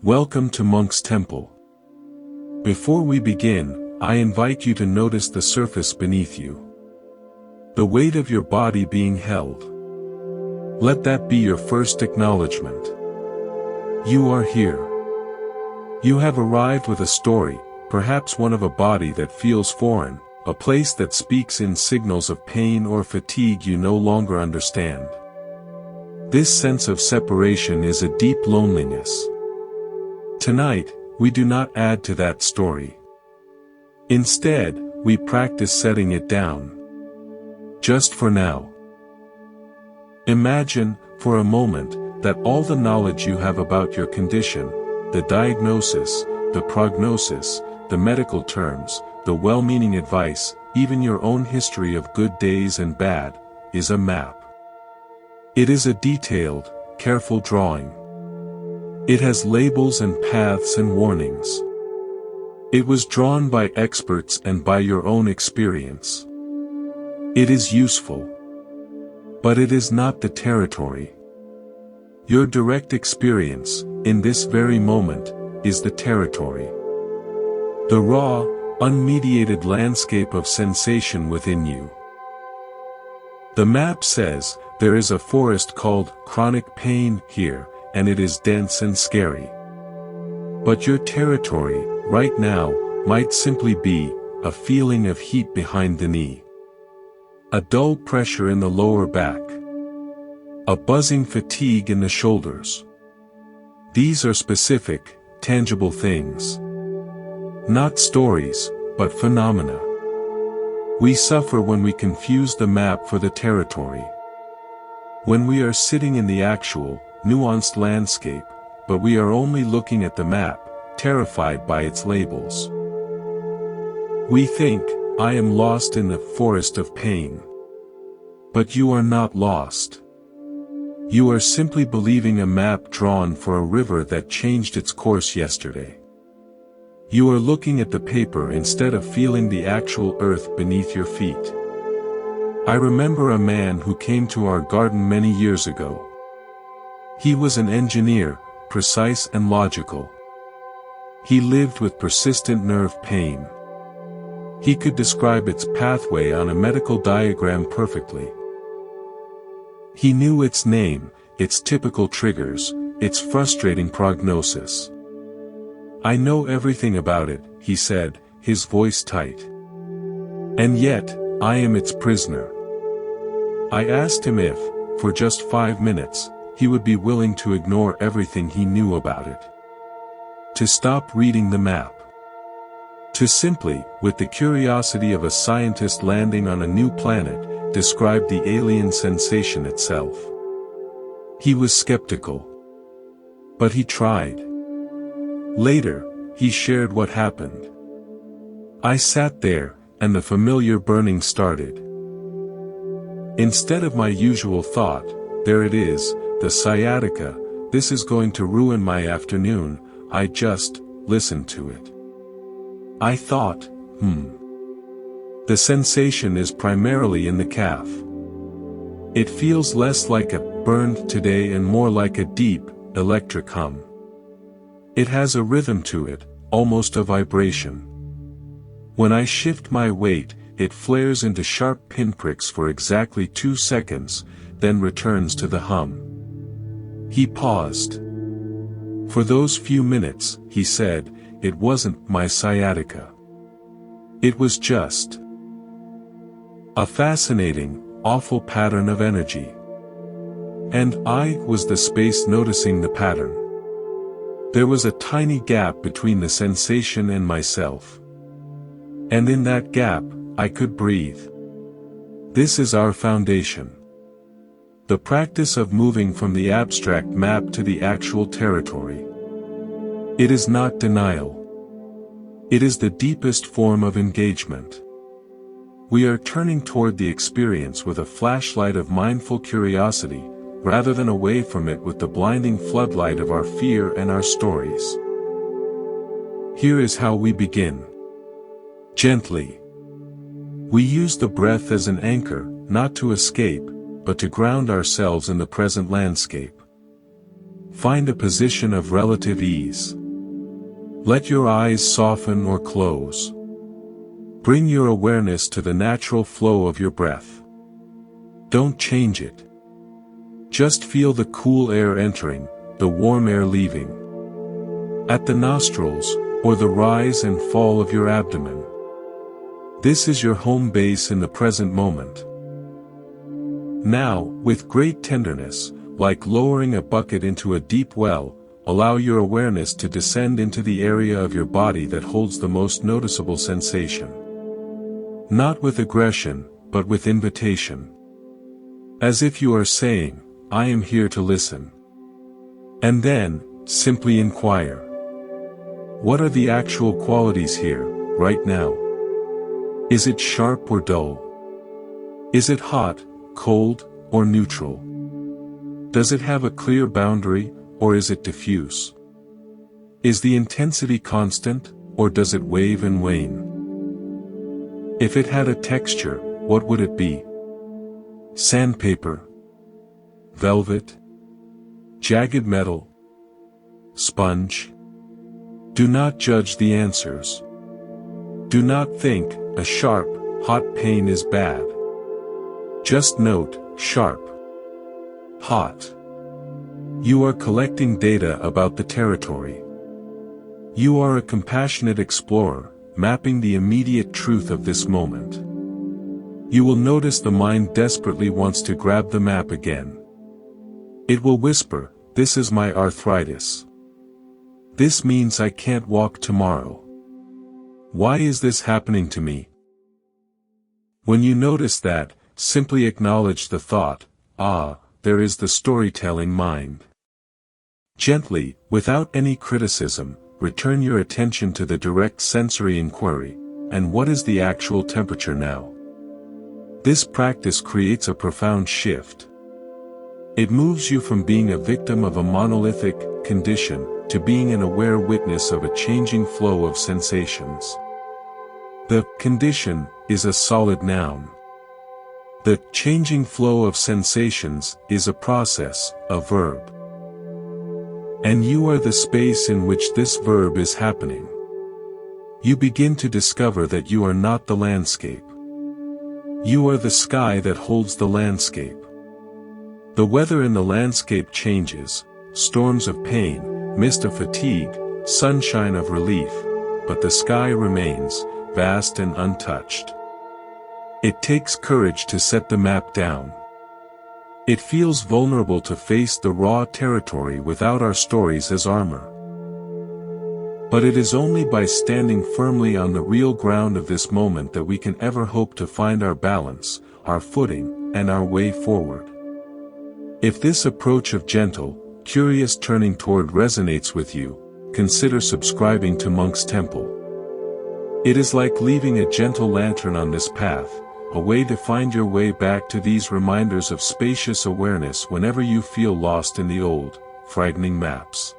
Welcome to Monk's Temple. Before we begin, I invite you to notice the surface beneath you. The weight of your body being held. Let that be your first acknowledgement. You are here. You have arrived with a story, perhaps one of a body that feels foreign, a place that speaks in signals of pain or fatigue you no longer understand. This sense of separation is a deep loneliness. Tonight, we do not add to that story. Instead, we practice setting it down. Just for now. Imagine, for a moment, that all the knowledge you have about your condition, the diagnosis, the prognosis, the medical terms, the well-meaning advice, even your own history of good days and bad, is a map. It is a detailed, careful drawing. It has labels and paths and warnings. It was drawn by experts and by your own experience. It is useful. But it is not the territory. Your direct experience, in this very moment, is the territory. The raw, unmediated landscape of sensation within you. The map says, there is a forest called chronic pain here, and it is dense and scary. But your territory, right now, might simply be a feeling of heat behind the knee. A dull pressure in the lower back. A buzzing fatigue in the shoulders. These are specific, tangible things. Not stories, but phenomena. We suffer when we confuse the map for the territory. When we are sitting in the actual, nuanced landscape, but we are only looking at the map, terrified by its labels. We think, I am lost in the forest of pain. But you are not lost. You are simply believing a map drawn for a river that changed its course yesterday. You are looking at the paper instead of feeling the actual earth beneath your feet. I remember a man who came to our garden many years ago. He was an engineer, precise and logical. He lived with persistent nerve pain. He could describe its pathway on a medical diagram perfectly. He knew its name, its typical triggers, its frustrating prognosis. I know everything about it, he said, his voice tight. And yet, I am its prisoner. I asked him if, for just 5 minutes, he would be willing to ignore everything he knew about it. To stop reading the map. To simply, with the curiosity of a scientist landing on a new planet, describe the alien sensation itself. He was skeptical. But he tried. Later, he shared what happened. I sat there, and the familiar burning started. Instead of my usual thought, there it is, the sciatica, this is going to ruin my afternoon, I just listened to it. I thought, The sensation is primarily in the calf. It feels less like a burned today and more like a deep, electric hum. It has a rhythm to it, almost a vibration. When I shift my weight, it flares into sharp pinpricks for exactly 2 seconds, then returns to the hum. He paused. For those few minutes, he said, it wasn't my sciatica. It was just a fascinating, awful pattern of energy. And I was the space noticing the pattern. There was a tiny gap between the sensation and myself. And in that gap, I could breathe. This is our foundation. The practice of moving from the abstract map to the actual territory. It is not denial. It is the deepest form of engagement. We are turning toward the experience with a flashlight of mindful curiosity, rather than away from it with the blinding floodlight of our fear and our stories. Here is how we begin. Gently. We use the breath as an anchor, not to escape, but to ground ourselves in the present landscape. Find a position of relative ease. Let your eyes soften or close. Bring your awareness to the natural flow of your breath. Don't change it. Just feel the cool air entering, the warm air leaving. At the nostrils, or the rise and fall of your abdomen. This is your home base in the present moment. Now, with great tenderness, like lowering a bucket into a deep well, allow your awareness to descend into the area of your body that holds the most noticeable sensation. Not with aggression, but with invitation. As if you are saying, I am here to listen. And then, simply inquire. What are the actual qualities here, right now? Is it sharp or dull? Is it hot, cold, or neutral? Does it have a clear boundary, or is it diffuse? Is the intensity constant, or does it wave and wane? If it had a texture, what would it be? Sandpaper? Velvet? Jagged metal? Sponge? Do not judge the answers. Do not think, a sharp, hot pain is bad. Just note, sharp. Hot. You are collecting data about the territory. You are a compassionate explorer, mapping the immediate truth of this moment. You will notice the mind desperately wants to grab the map again. It will whisper, this is my arthritis. This means I can't walk tomorrow. Why is this happening to me? When you notice that, simply acknowledge the thought, there is the storytelling mind. Gently, without any criticism, return your attention to the direct sensory inquiry, and what is the actual temperature now? This practice creates a profound shift. It moves you from being a victim of a monolithic condition to being an aware witness of a changing flow of sensations. The condition is a solid noun. The changing flow of sensations is a process, a verb. And you are the space in which this verb is happening. You begin to discover that you are not the landscape. You are the sky that holds the landscape. The weather in the landscape changes, storms of pain, mist of fatigue, sunshine of relief, but the sky remains, vast and untouched. It takes courage to set the map down. It feels vulnerable to face the raw territory without our stories as armor. But it is only by standing firmly on the real ground of this moment that we can ever hope to find our balance, our footing, and our way forward. If this approach of gentle, curious turning toward resonates with you, consider subscribing to Monk's Temple. It is like leaving a gentle lantern on this path, a way to find your way back to these reminders of spacious awareness whenever you feel lost in the old, frightening maps.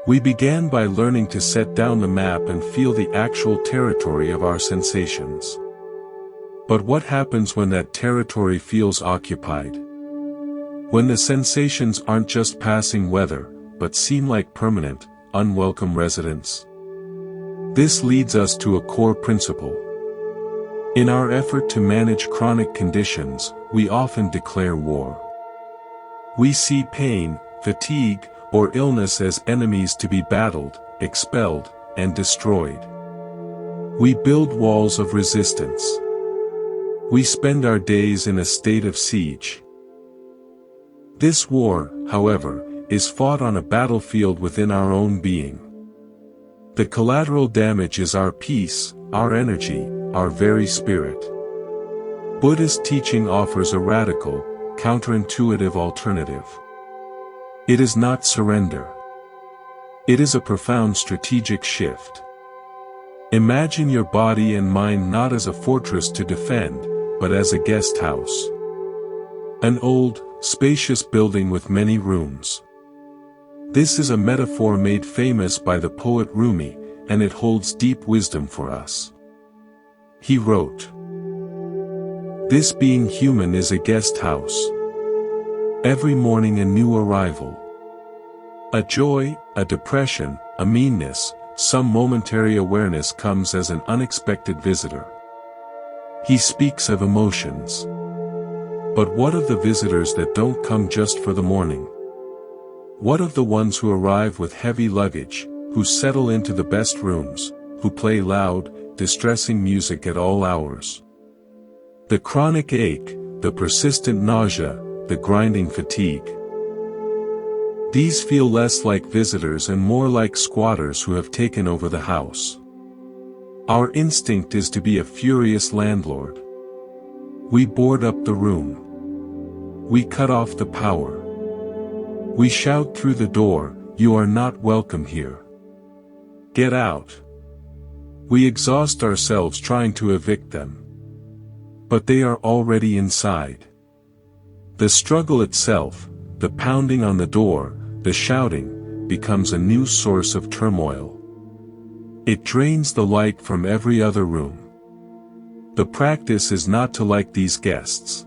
We began by learning to set down the map and feel the actual territory of our sensations. But what happens when that territory feels occupied? When the sensations aren't just passing weather, but seem like permanent, unwelcome residents? This leads us to a core principle. In our effort to manage chronic conditions, we often declare war. We see pain, fatigue, or illness as enemies to be battled, expelled, and destroyed. We build walls of resistance. We spend our days in a state of siege. This war, however, is fought on a battlefield within our own being. The collateral damage is our peace, our energy, our very spirit. Buddhist teaching offers a radical, counterintuitive alternative. It is not surrender. It is a profound strategic shift. Imagine your body and mind not as a fortress to defend, but as a guest house. An old, spacious building with many rooms. This is a metaphor made famous by the poet Rumi, and it holds deep wisdom for us. He wrote, "This being human is a guest house. Every morning a new arrival. A joy, a depression, a meanness, some momentary awareness comes as an unexpected visitor. He speaks of emotions. But what of the visitors that don't come just for the morning? What of the ones who arrive with heavy luggage, who settle into the best rooms, who play loud, distressing music at all hours? The chronic ache, the persistent nausea, the grinding fatigue. These feel less like visitors and more like squatters who have taken over the house. Our instinct is to be a furious landlord. We board up the room. We cut off the power. We shout through the door, "You are not welcome here. Get out." We exhaust ourselves trying to evict them. But they are already inside. The struggle itself, the pounding on the door, the shouting, becomes a new source of turmoil. It drains the light from every other room. The practice is not to like these guests.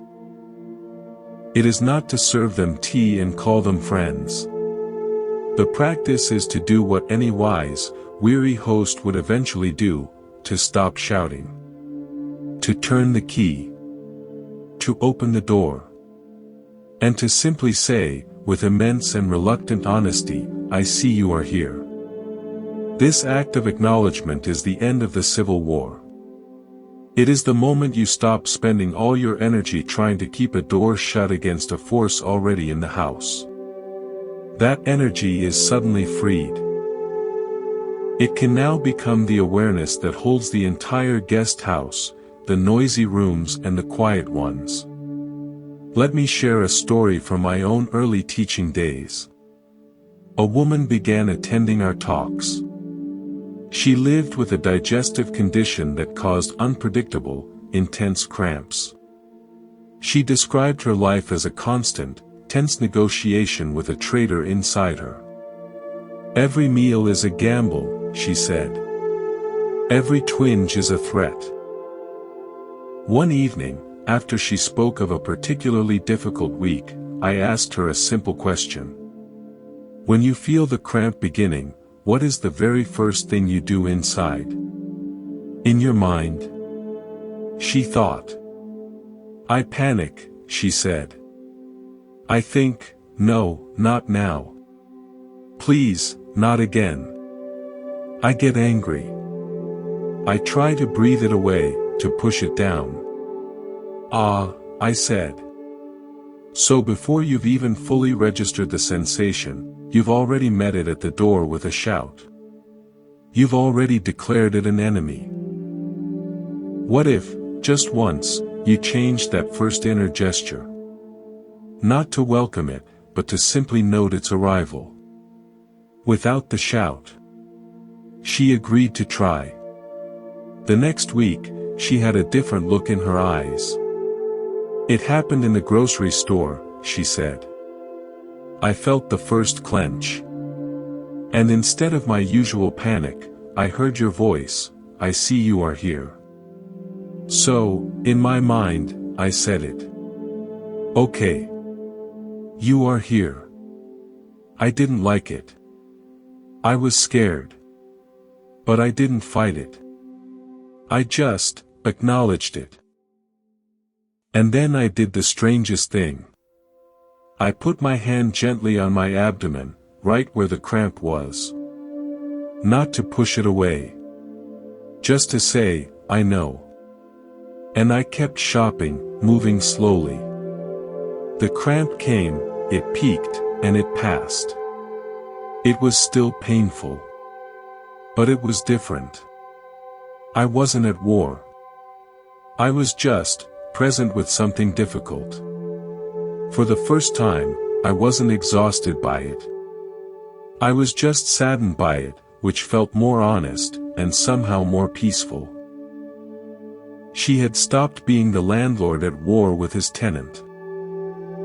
It is not to serve them tea and call them friends. The practice is to do what any wise, weary host would eventually do, to stop shouting. To turn the key. To open the door. And to simply say, with immense and reluctant honesty, "I see you are here." This act of acknowledgement is the end of the civil war. It is the moment you stop spending all your energy trying to keep a door shut against a force already in the house. That energy is suddenly freed. It can now become the awareness that holds the entire guest house, the noisy rooms and the quiet ones. Let me share a story from my own early teaching days. A woman began attending our talks. She lived with a digestive condition that caused unpredictable, intense cramps. She described her life as a constant, tense negotiation with a traitor inside her. "Every meal is a gamble," she said. "Every twinge is a threat." One evening, after she spoke of a particularly difficult week, I asked her a simple question. "When you feel the cramp beginning, what is the very first thing you do inside? In your mind?" She thought. "I panic," she said. "I think, no, not now. Please, not again. I get angry. I try to breathe it away, to push it down." "Ah," I said. "So before you've even fully registered the sensation, you've already met it at the door with a shout. You've already declared it an enemy." What if, just once, you changed that first inner gesture? Not to welcome it, but to simply note its arrival. Without the shout. She agreed to try. The next week, she had a different look in her eyes. "It happened in the grocery store," she said. "I felt the first clench. And instead of my usual panic, I heard your voice, 'I see you are here.' So, in my mind, I said it. Okay. You are here." I didn't like it. I was scared. But I didn't fight it. I just acknowledged it. And then I did the strangest thing. I put my hand gently on my abdomen, right where the cramp was. Not to push it away. Just to say, "I know." And I kept shopping, moving slowly. The cramp came, it peaked, and it passed. It was still painful. But it was different. I wasn't at war. I was just present with something difficult. For the first time, I wasn't exhausted by it. I was just saddened by it, which felt more honest, and somehow more peaceful. She had stopped being the landlord at war with his tenant.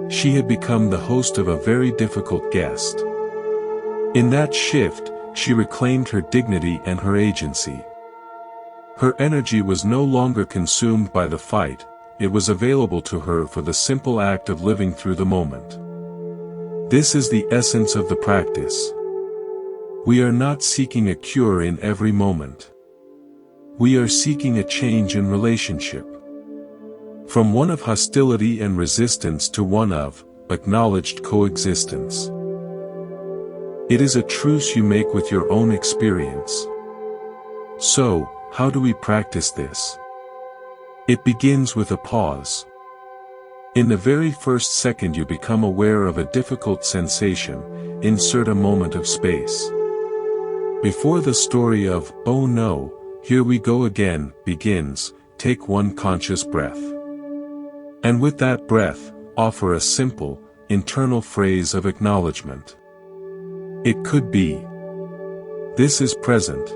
She had become the host of a very difficult guest. In that shift, she reclaimed her dignity and her agency. Her energy was no longer consumed by the fight, it was available to her for the simple act of living through the moment. This is the essence of the practice. We are not seeking a cure in every moment. We are seeking a change in relationship. From one of hostility and resistance to one of acknowledged coexistence. It is a truce you make with your own experience. So, how do we practice this? It begins with a pause. In the very first second you become aware of a difficult sensation, insert a moment of space. Before the story of, "Oh no, here we go again," begins, take one conscious breath. And with that breath, offer a simple, internal phrase of acknowledgement. It could be, "This is present.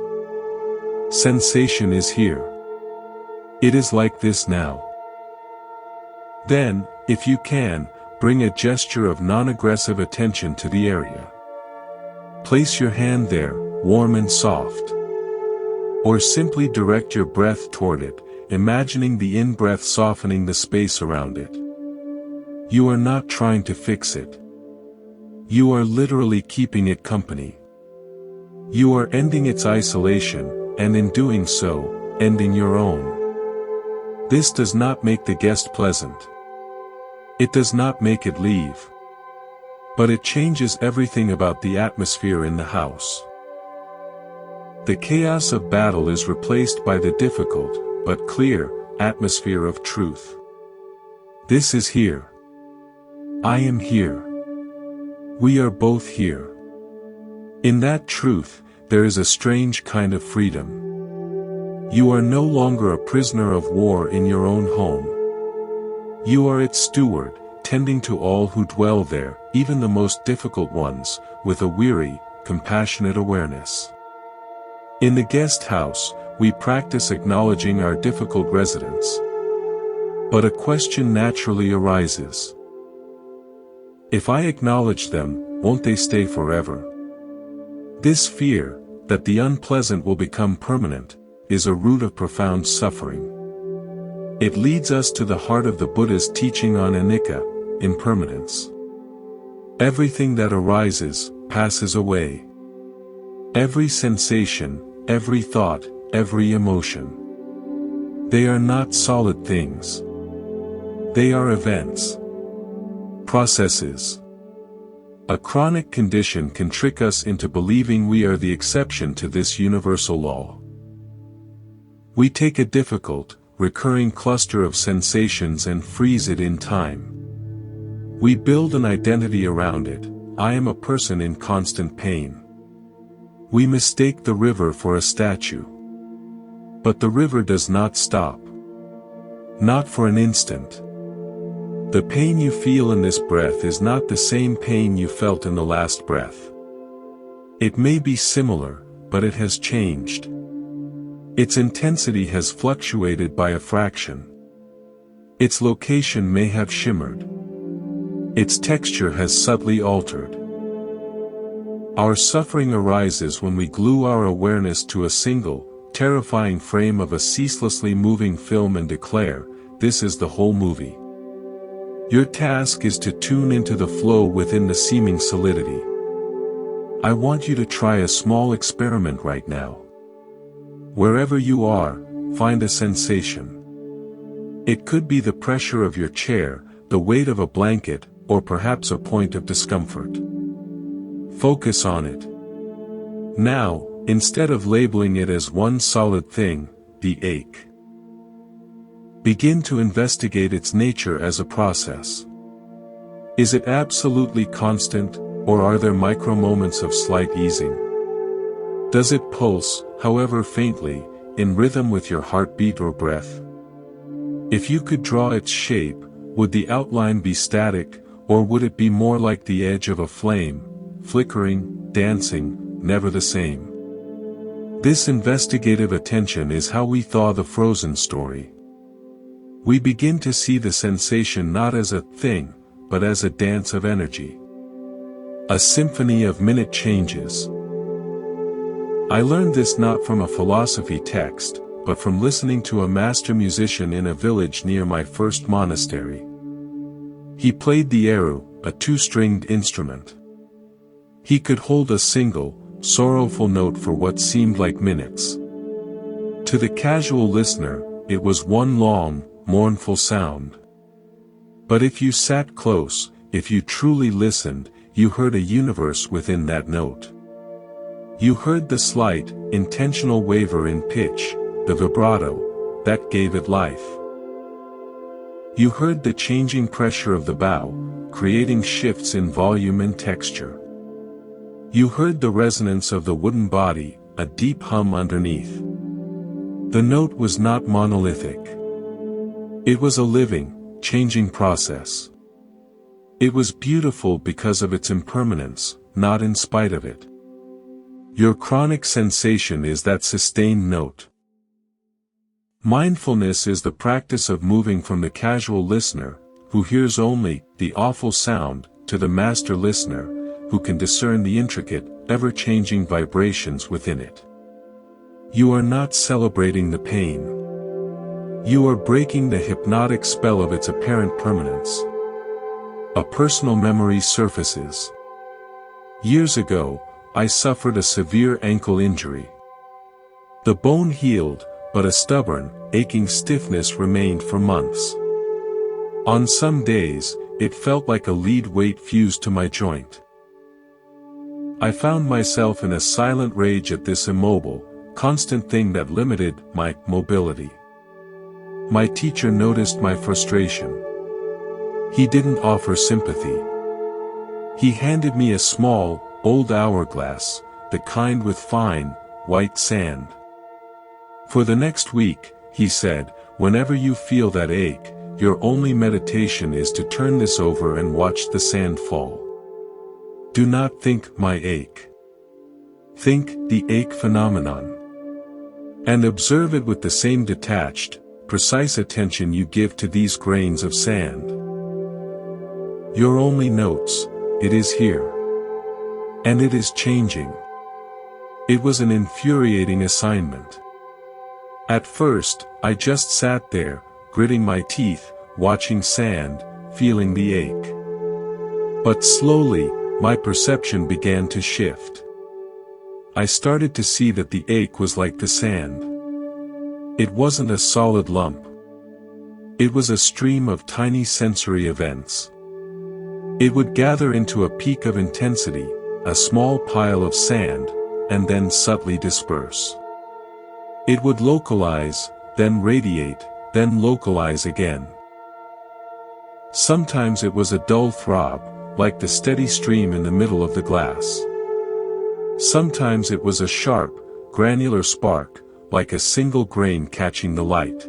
Sensation is here. It is like this now." Then, if you can, bring a gesture of non-aggressive attention to the area. Place your hand there, warm and soft. Or simply direct your breath toward it, imagining the in-breath softening the space around it. You are not trying to fix it. You are literally keeping it company. You are ending its isolation, and in doing so, ending your own. This does not make the guest pleasant. It does not make it leave. But it changes everything about the atmosphere in the house. The chaos of battle is replaced by the difficult, but clear, atmosphere of truth. This is here. I am here. We are both here. In that truth, there is a strange kind of freedom. You are no longer a prisoner of war in your own home. You are its steward, tending to all who dwell there, even the most difficult ones, with a weary, compassionate awareness. In the guest house, we practice acknowledging our difficult residents. But a question naturally arises. If I acknowledge them, won't they stay forever? This fear, that the unpleasant will become permanent, is a root of profound suffering. It leads us to the heart of the Buddhist teaching on anicca, impermanence. Everything that arises, passes away. Every sensation, every thought, every emotion. They are not solid things. They are events. Processes. A chronic condition can trick us into believing we are the exception to this universal law. We take a difficult, recurring cluster of sensations and freeze it in time. We build an identity around it. I am a person in constant pain. We mistake the river for a statue. But the river does not stop. Not for an instant. The pain you feel in this breath is not the same pain you felt in the last breath. It may be similar, but it has changed. Its intensity has fluctuated by a fraction. Its location may have shimmered. Its texture has subtly altered. Our suffering arises when we glue our awareness to a single, terrifying frame of a ceaselessly moving film and declare, "This is the whole movie." Your task is to tune into the flow within the seeming solidity. I want you to try a small experiment right now. Wherever you are, find a sensation. It could be the pressure of your chair, the weight of a blanket, or perhaps a point of discomfort. Focus on it. Now, instead of labeling it as one solid thing, the ache. Begin to investigate its nature as a process. Is it absolutely constant, or are there micro-moments of slight easing? Does it pulse, however faintly, in rhythm with your heartbeat or breath? If you could draw its shape, would the outline be static, or would it be more like the edge of a flame, flickering, dancing, never the same? This investigative attention is how we thaw the frozen story. We begin to see the sensation not as a thing, but as a dance of energy. A symphony of minute changes. I learned this not from a philosophy text, but from listening to a master musician in a village near my first monastery. He played the eru, a two-stringed instrument. He could hold a single, sorrowful note for what seemed like minutes. To the casual listener, it was one long, mournful sound. But if you sat close, if you truly listened, you heard a universe within that note. You heard the slight, intentional waver in pitch, the vibrato, that gave it life. You heard the changing pressure of the bow, creating shifts in volume and texture. You heard the resonance of the wooden body, a deep hum underneath. The note was not monolithic. It was a living, changing process. It was beautiful because of its impermanence, not in spite of it. Your chronic sensation is that sustained note. Mindfulness is the practice of moving from the casual listener, who hears only the awful sound, to the master listener, who can discern the intricate, ever-changing vibrations within it. You are not celebrating the pain. You are breaking the hypnotic spell of its apparent permanence. A personal memory surfaces. Years ago, I suffered a severe ankle injury. The bone healed, but a stubborn, aching stiffness remained for months. On some days, it felt like a lead weight fused to my joint. I found myself in a silent rage at this immobile, constant thing that limited my mobility. My teacher noticed my frustration. He didn't offer sympathy. He handed me a small, old hourglass, the kind with fine, white sand. For the next week, he said, whenever you feel that ache, your only meditation is to turn this over and watch the sand fall. Do not think my ache. Think the ache phenomenon. And observe it with the same detached, precise attention you give to these grains of sand. Your only notes, it is here. And it is changing. It was an infuriating assignment. At first, I just sat there, gritting my teeth, watching sand, feeling the ache. But slowly, my perception began to shift. I started to see that the ache was like the sand. It wasn't a solid lump. It was a stream of tiny sensory events. It would gather into a peak of intensity, a small pile of sand, and then subtly disperse. It would localize, then radiate, then localize again. Sometimes it was a dull throb, like the steady stream in the middle of the glass. Sometimes it was a sharp, granular spark, like a single grain catching the light.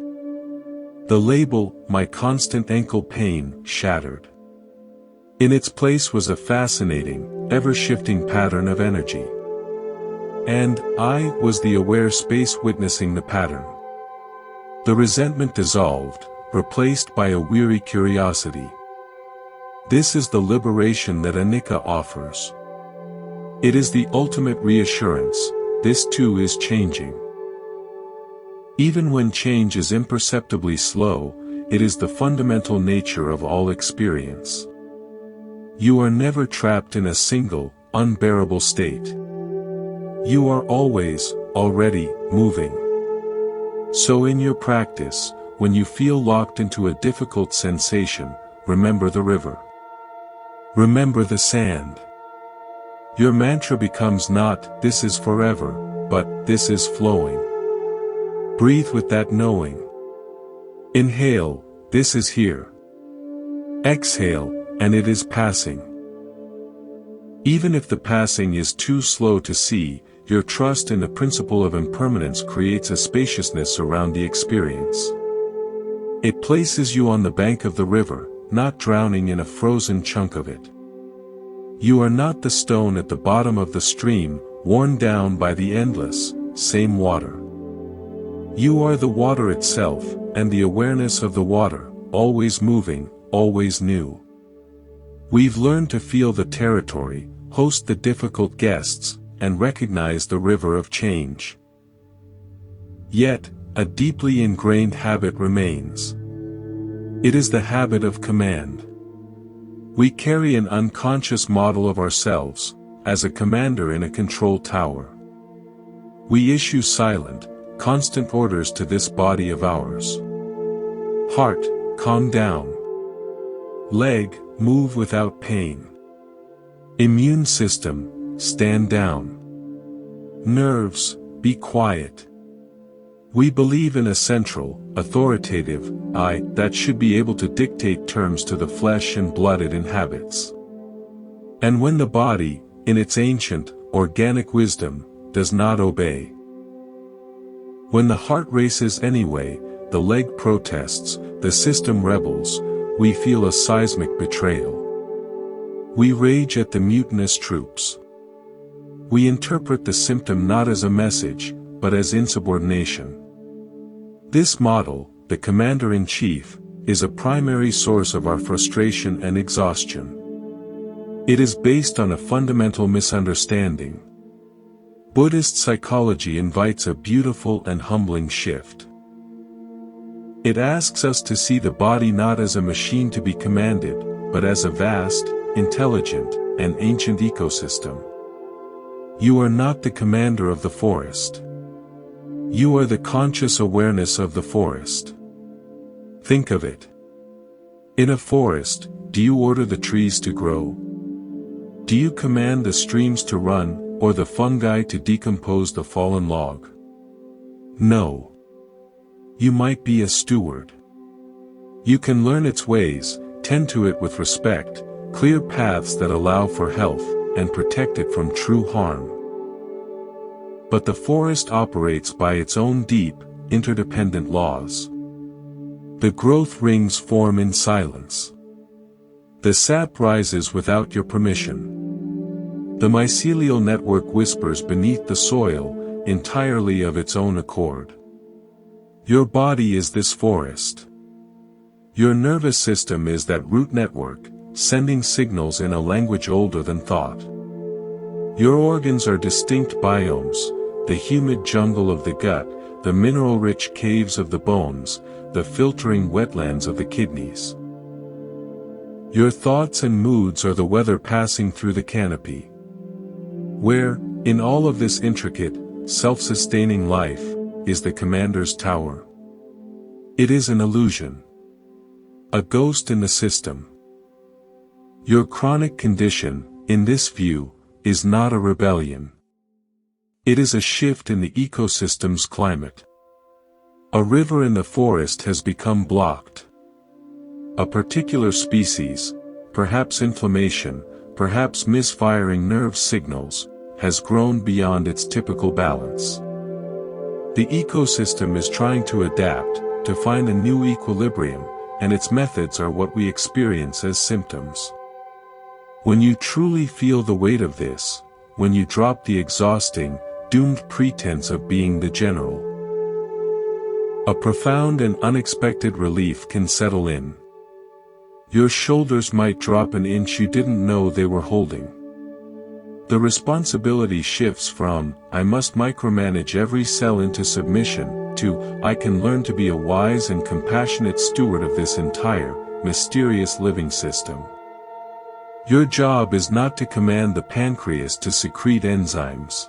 The label, my constant ankle pain, shattered. In its place was a fascinating, ever-shifting pattern of energy. And I was the aware space witnessing the pattern. The resentment dissolved, replaced by a weary curiosity. This is the liberation that anicca offers. It is the ultimate reassurance, this too is changing. Even when change is imperceptibly slow, it is the fundamental nature of all experience. You are never trapped in a single, unbearable state. You are always, already, moving. So in your practice, when you feel locked into a difficult sensation, remember the river. Remember the sand. Your mantra becomes not, this is forever, but, this is flowing. Breathe with that knowing. Inhale, this is here. Exhale, and it is passing. Even if the passing is too slow to see, your trust in the principle of impermanence creates a spaciousness around the experience. It places you on the bank of the river, not drowning in a frozen chunk of it. You are not the stone at the bottom of the stream, worn down by the endless, same water. You are the water itself, and the awareness of the water, always moving, always new. We've learned to feel the territory, host the difficult guests, and recognize the river of change. Yet, a deeply ingrained habit remains. It is the habit of command. We carry an unconscious model of ourselves, as a commander in a control tower. We issue silent, constant orders to this body of ours. Heart, calm down. Leg, move without pain. Immune system, stand down. Nerves, be quiet. We believe in a central, authoritative I that should be able to dictate terms to the flesh and blood it inhabits. And when the body, in its ancient, organic wisdom, does not obey. When the heart races anyway, the leg protests, the system rebels, we feel a seismic betrayal. We rage at the mutinous troops. We interpret the symptom not as a message, but as insubordination. This model, the commander-in-chief, is a primary source of our frustration and exhaustion. It is based on a fundamental misunderstanding. Buddhist psychology invites a beautiful and humbling shift. It asks us to see the body not as a machine to be commanded, but as a vast, intelligent, and ancient ecosystem. You are not the commander of the forest. You are the conscious awareness of the forest. Think of it. In a forest, do you order the trees to grow? Do you command the streams to run, or the fungi to decompose the fallen log? No. You might be a steward. You can learn its ways, tend to it with respect, clear paths that allow for health, and protect it from true harm. But the forest operates by its own deep, interdependent laws. The growth rings form in silence. The sap rises without your permission. The mycelial network whispers beneath the soil, entirely of its own accord. Your body is this forest. Your nervous system is that root network, sending signals in a language older than thought. Your organs are distinct biomes, the humid jungle of the gut, the mineral-rich caves of the bones, the filtering wetlands of the kidneys. Your thoughts and moods are the weather passing through the canopy. Where, in all of this intricate, self-sustaining life, is the commander's tower. It is an illusion. A ghost in the system. Your chronic condition, in this view, is not a rebellion. It is a shift in the ecosystem's climate. A river in the forest has become blocked. A particular species, perhaps inflammation, perhaps misfiring nerve signals, has grown beyond its typical balance. The ecosystem is trying to adapt, to find a new equilibrium, and its methods are what we experience as symptoms. When you truly feel the weight of this, when you drop the exhausting, doomed pretense of being the general, a profound and unexpected relief can settle in. Your shoulders might drop an inch you didn't know they were holding. The responsibility shifts from, I must micromanage every cell into submission, to, I can learn to be a wise and compassionate steward of this entire, mysterious living system. Your job is not to command the pancreas to secrete enzymes.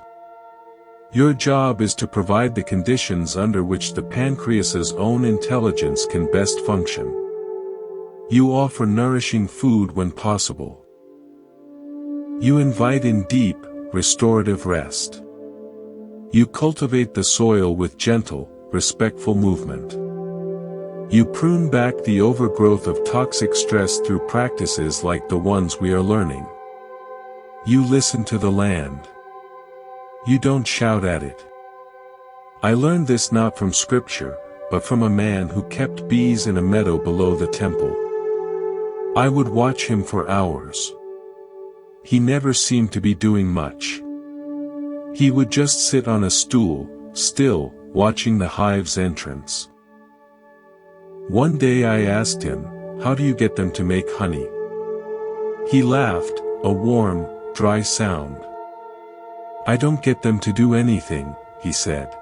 Your job is to provide the conditions under which the pancreas's own intelligence can best function. You offer nourishing food when possible. You invite in deep, restorative rest. You cultivate the soil with gentle, respectful movement. You prune back the overgrowth of toxic stress through practices like the ones we are learning. You listen to the land. You don't shout at it. I learned this not from scripture, but from a man who kept bees in a meadow below the temple. I would watch him for hours. He never seemed to be doing much. He would just sit on a stool, still, watching the hive's entrance. One day I asked him, how do you get them to make honey? He laughed, a warm, dry sound. I don't get them to do anything, he said.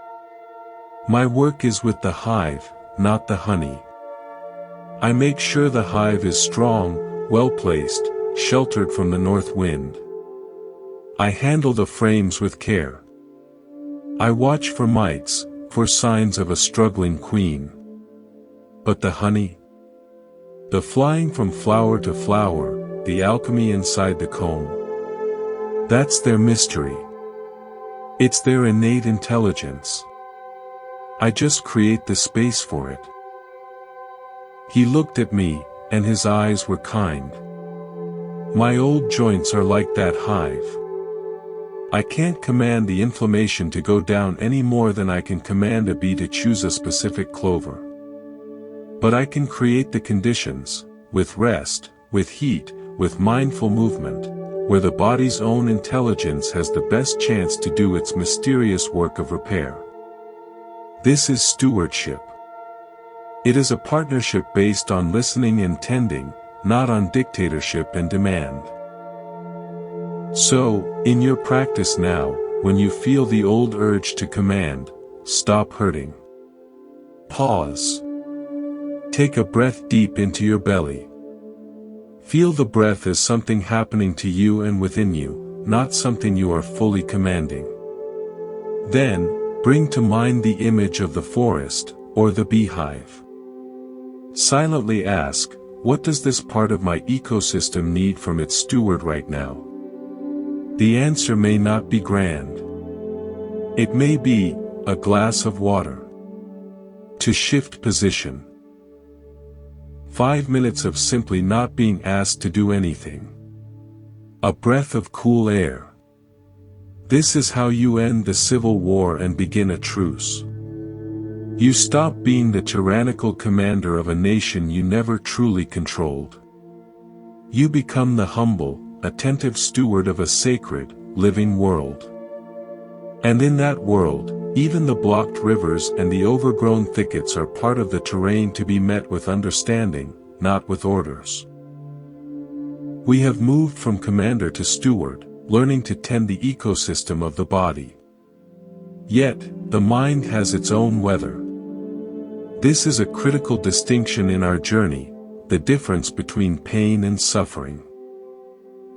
My work is with the hive, not the honey. I make sure the hive is strong, well-placed, sheltered from the north wind. I handle the frames with care. I watch for mites, for signs of a struggling queen. But the honey? The flying from flower to flower, the alchemy inside the comb. That's their mystery. It's their innate intelligence. I just create the space for it. He looked at me, and his eyes were kind. My old joints are like that hive. I can't command the inflammation to go down any more than I can command a bee to choose a specific clover. But I can create the conditions, with rest, with heat, with mindful movement, where the body's own intelligence has the best chance to do its mysterious work of repair. This is stewardship. It is a partnership based on listening and tending, not on dictatorship and demand. So, in your practice now, when you feel the old urge to command, stop hurting. Pause. Take a breath deep into your belly. Feel the breath as something happening to you and within you, not something you are fully commanding. Then, bring to mind the image of the forest, or the beehive. Silently ask, what does this part of my ecosystem need from its steward right now? The answer may not be grand. It may be, a glass of water. To shift position. 5 minutes of simply not being asked to do anything. A breath of cool air. This is how you end the civil war and begin a truce. You stop being the tyrannical commander of a nation you never truly controlled. You become the humble, attentive steward of a sacred, living world. And in that world, even the blocked rivers and the overgrown thickets are part of the terrain to be met with understanding, not with orders. We have moved from commander to steward, learning to tend the ecosystem of the body. Yet, the mind has its own weather. This is a critical distinction in our journey, the difference between pain and suffering.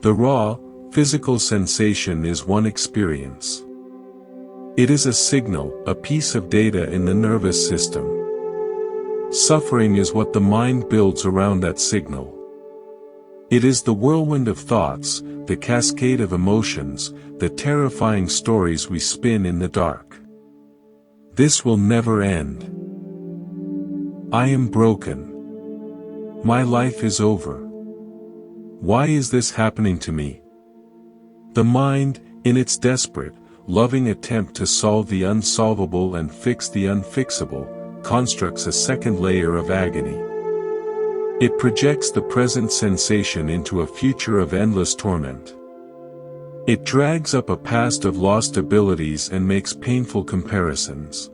The raw, physical sensation is one experience. It is a signal, a piece of data in the nervous system. Suffering is what the mind builds around that signal. It is the whirlwind of thoughts, the cascade of emotions, the terrifying stories we spin in the dark. This will never end. I am broken. My life is over. Why is this happening to me? The mind, in its desperate, loving attempt to solve the unsolvable and fix the unfixable, constructs a second layer of agony. It projects the present sensation into a future of endless torment. It drags up a past of lost abilities and makes painful comparisons.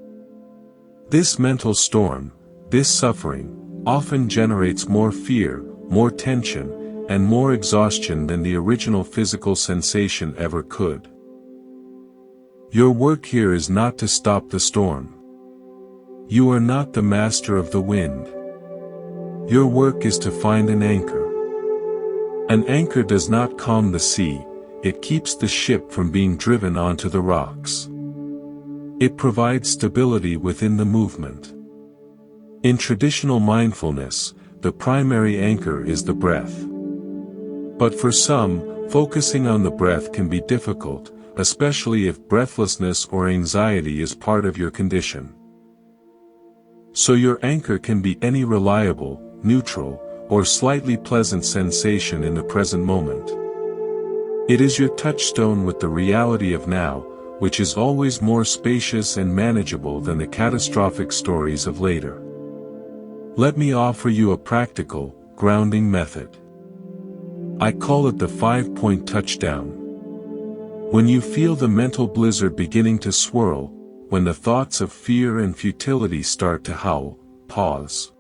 This mental storm, this suffering, often generates more fear, more tension, and more exhaustion than the original physical sensation ever could. Your work here is not to stop the storm. You are not the master of the wind. Your work is to find an anchor. An anchor does not calm the sea, it keeps the ship from being driven onto the rocks. It provides stability within the movement. In traditional mindfulness, the primary anchor is the breath. But for some, focusing on the breath can be difficult, especially if breathlessness or anxiety is part of your condition. So your anchor can be any reliable, neutral, or slightly pleasant sensation in the present moment. It is your touchstone with the reality of now, which is always more spacious and manageable than the catastrophic stories of later. Let me offer you a practical, grounding method. I call it the 5-point touchdown. When you feel the mental blizzard beginning to swirl, when the thoughts of fear and futility start to howl, pause.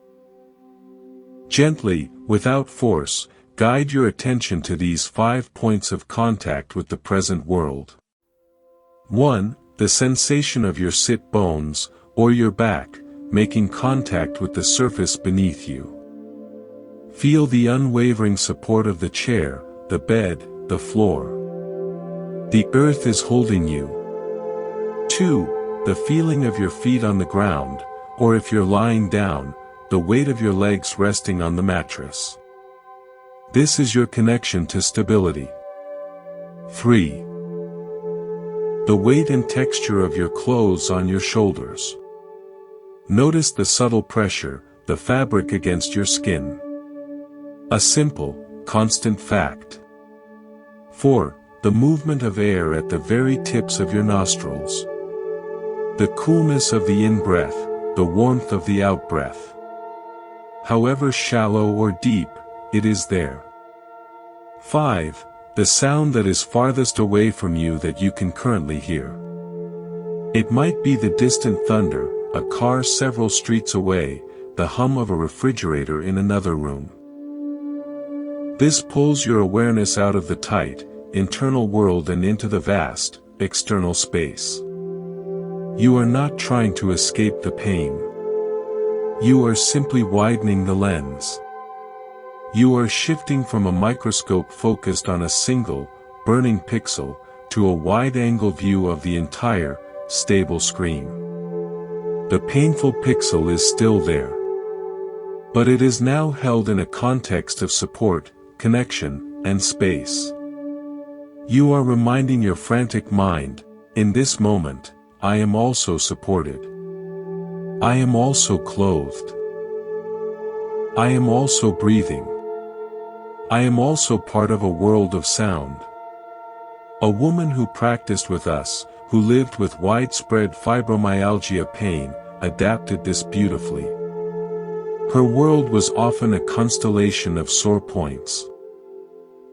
Gently, without force, guide your attention to these 5 points of contact with the present world. 1. The sensation of your sit bones, or your back, making contact with the surface beneath you. Feel the unwavering support of the chair, the bed, the floor. The earth is holding you. 2. The feeling of your feet on the ground, or if you're lying down, the weight of your legs resting on the mattress. This is your connection to stability. 3. The weight and texture of your clothes on your shoulders. Notice the subtle pressure, the fabric against your skin. A simple, constant fact. 4. The movement of air at the very tips of your nostrils. The coolness of the in-breath, the warmth of the out-breath. However shallow or deep, it is there. 5. The sound that is farthest away from you that you can currently hear. It might be the distant thunder, a car several streets away, the hum of a refrigerator in another room. This pulls your awareness out of the tight, internal world and into the vast, external space. You are not trying to escape the pain. You are simply widening the lens. You are shifting from a microscope focused on a single, burning pixel, to a wide-angle view of the entire, stable screen. The painful pixel is still there. But it is now held in a context of support, connection, and space. You are reminding your frantic mind, in this moment, I am also supported. I am also clothed. I am also breathing. I am also part of a world of sound. A woman who practiced with us, who lived with widespread fibromyalgia pain, adapted this beautifully. Her world was often a constellation of sore points.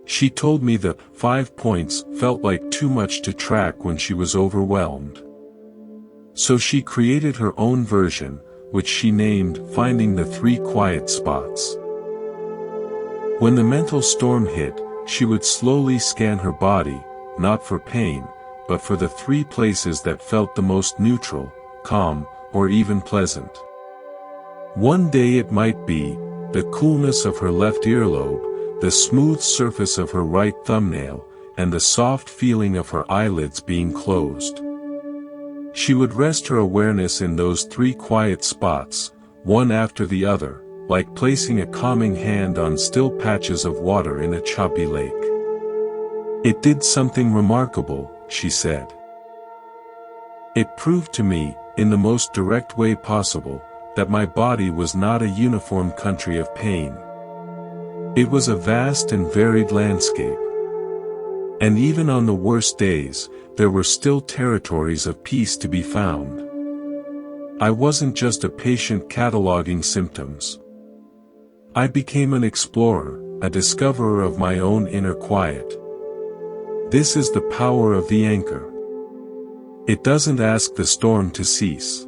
She told me that 5 points felt like too much to track when she was overwhelmed. So she created her own version, which she named Finding the 3 Quiet Spots. When the mental storm hit, she would slowly scan her body, not for pain, but for the 3 places that felt the most neutral, calm, or even pleasant. One day it might be the coolness of her left earlobe, the smooth surface of her right thumbnail, and the soft feeling of her eyelids being closed. She would rest her awareness in those 3 quiet spots, one after the other, like placing a calming hand on still patches of water in a choppy lake. It did something remarkable, she said. It proved to me, in the most direct way possible, that my body was not a uniform country of pain. It was a vast and varied landscape. And even on the worst days, there were still territories of peace to be found. I wasn't just a patient cataloging symptoms. I became an explorer, a discoverer of my own inner quiet. This is the power of the anchor. It doesn't ask the storm to cease.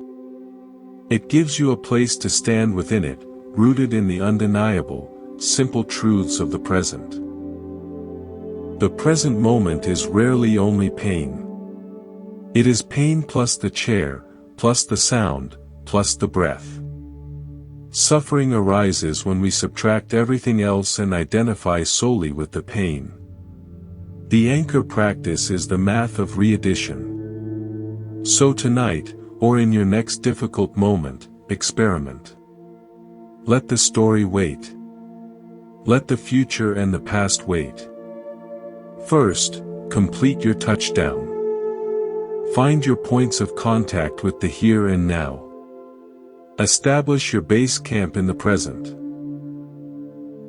It gives you a place to stand within it, rooted in the undeniable, simple truths of the present. The present moment is rarely only pain. It is pain plus the chair, plus the sound, plus the breath. Suffering arises when we subtract everything else and identify solely with the pain. The anchor practice is the math of re-addition. So tonight, or in your next difficult moment, experiment. Let the story wait. Let the future and the past wait. First, complete your touchdown. Find your points of contact with the here and now. Establish your base camp in the present.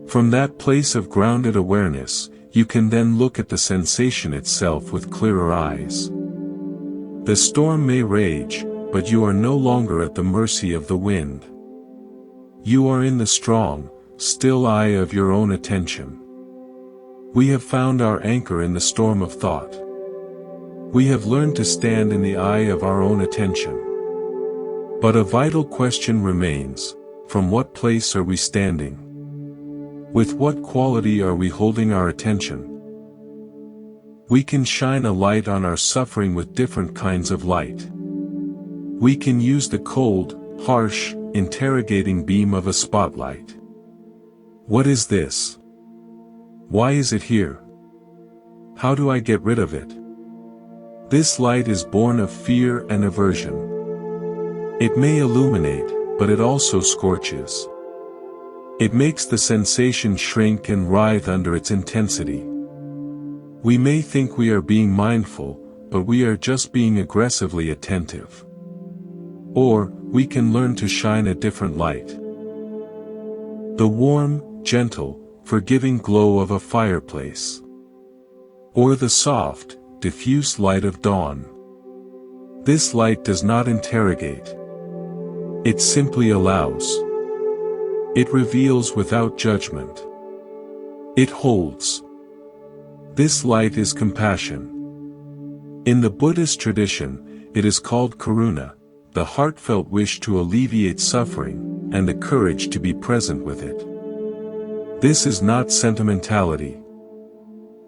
From that place of grounded awareness, you can then look at the sensation itself with clearer eyes. The storm may rage, but you are no longer at the mercy of the wind. You are in the strong, still eye of your own attention. We have found our anchor in the storm of thought. We have learned to stand in the eye of our own attention. But a vital question remains: from what place are we standing? With what quality are we holding our attention? We can shine a light on our suffering with different kinds of light. We can use the cold, harsh, interrogating beam of a spotlight. What is this? Why is it here? How do I get rid of it? This light is born of fear and aversion. It may illuminate, but it also scorches. It makes the sensation shrink and writhe under its intensity. We may think we are being mindful, but we are just being aggressively attentive. Or, we can learn to shine a different light. The warm, gentle, forgiving glow of a fireplace. Or the soft, diffuse light of dawn. This light does not interrogate. It simply allows. It reveals without judgment. It holds. This light is compassion. In the Buddhist tradition, it is called karuna, the heartfelt wish to alleviate suffering, and the courage to be present with it. This is not sentimentality.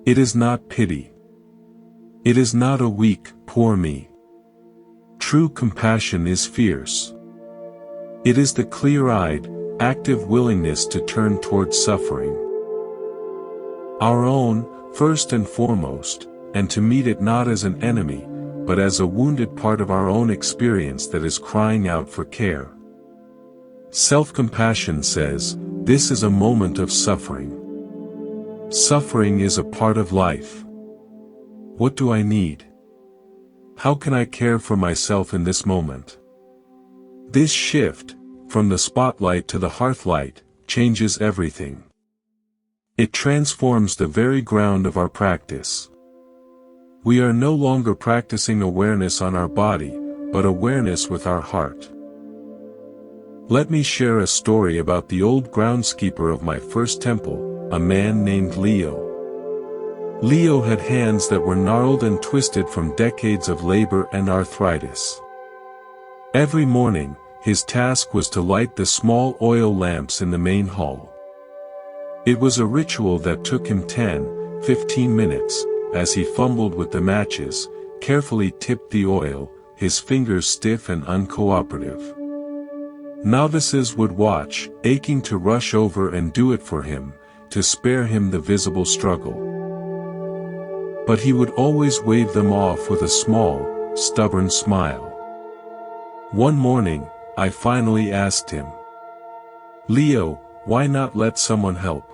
It is not pity. It is not a weak, poor me. True compassion is fierce. It is the clear-eyed, active willingness to turn towards suffering. Our own, first and foremost, and to meet it not as an enemy, but as a wounded part of our own experience that is crying out for care. Self-compassion says, this is a moment of suffering. Suffering is a part of life. What do I need? How can I care for myself in this moment? This shift, from the spotlight to the hearthlight, changes everything. It transforms the very ground of our practice. We are no longer practicing awareness on our body, but awareness with our heart. Let me share a story about the old groundskeeper of my first temple, a man named Leo. Leo had hands that were gnarled and twisted from decades of labor and arthritis. Every morning, his task was to light the small oil lamps in the main hall. It was a ritual that took him 10-15 minutes, as he fumbled with the matches, carefully tipped the oil, his fingers stiff and uncooperative. Novices would watch, aching to rush over and do it for him, to spare him the visible struggle. But he would always wave them off with a small, stubborn smile. One morning, I finally asked him, "Leo, why not let someone help?